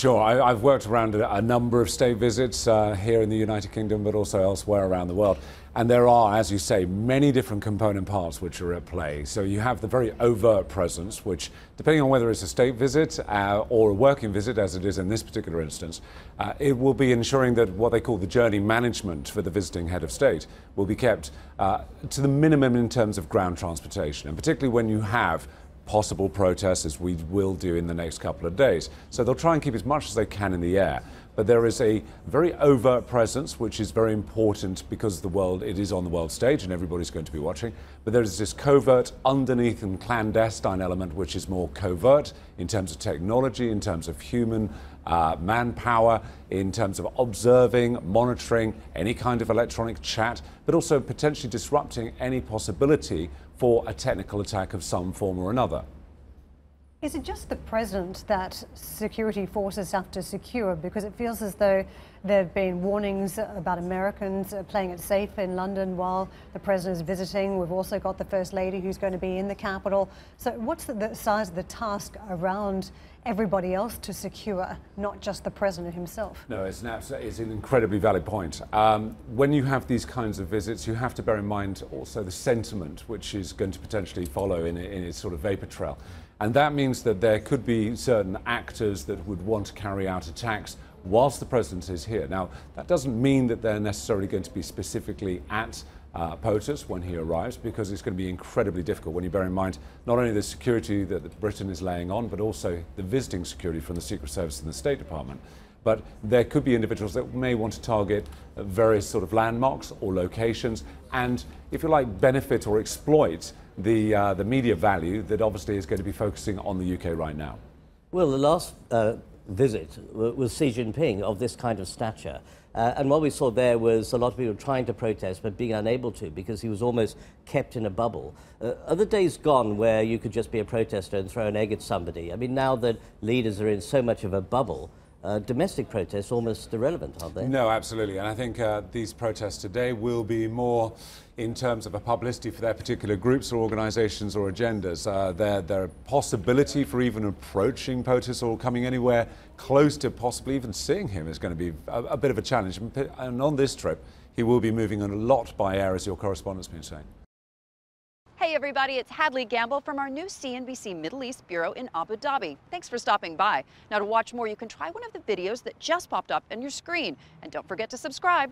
Sure, I've worked around a number of state visits here in the United Kingdom, but also elsewhere around the world. And there are, as you say, many different component parts which are at play. So you have the very overt presence, which, depending on whether it's a state visit or a working visit, as it is in this particular instance, it will be ensuring that what they call the journey management for the visiting head of state will be kept to the minimum in terms of ground transportation, and particularly when you have possible protests, as we will do in the next couple of days. So they'll try and keep as much as they can in the air. But there is a very overt presence, which is very important because it is on the world stage and everybody's going to be watching. But there is this covert, underneath and clandestine element, which is more covert in terms of technology, in terms of human manpower, in terms of observing, monitoring any kind of electronic chat, but also potentially disrupting any possibility for a technical attack of some form or another. Is it just the president that security forces have to secure? Because it feels as though there have been warnings about Americans playing it safe in London while the president is visiting. We've also got the First Lady who's going to be in the capital. So what's the size of the task around everybody else to secure, not just the president himself? No, it's an incredibly valid point. When you have these kinds of visits, you have to bear in mind also the sentiment which is going to potentially follow in its sort of vapor trail. And that means that there could be certain actors that would want to carry out attacks whilst the president is here. Now, that doesn't mean that they're necessarily going to be specifically at POTUS when he arrives, because it's going to be incredibly difficult when you bear in mind not only the security that Britain is laying on, but also the visiting security from the Secret Service and the State Department. But there could be individuals that may want to target various sort of landmarks or locations and, if you like, benefit or exploit the media value that obviously is going to be focusing on the UK right now. Well, the last visit was Xi Jinping of this kind of stature. And what we saw there was a lot of people trying to protest but being unable to, because he was almost kept in a bubble. Are the days gone where you could just be a protester and throw an egg at somebody? I mean, now that leaders are in so much of a bubble, domestic protests are almost irrelevant, aren't they? No, absolutely. And I think these protests today will be more in terms of a publicity for their particular groups or organisations or agendas. Their possibility for even approaching POTUS or coming anywhere close to possibly even seeing him is going to be a bit of a challenge. And on this trip, he will be moving a lot by air, as your correspondent's been saying. Hey everybody, it's Hadley Gamble from our new CNBC Middle East Bureau in Abu Dhabi. Thanks for stopping by. Now, to watch more, you can try one of the videos that just popped up on your screen. And don't forget to subscribe.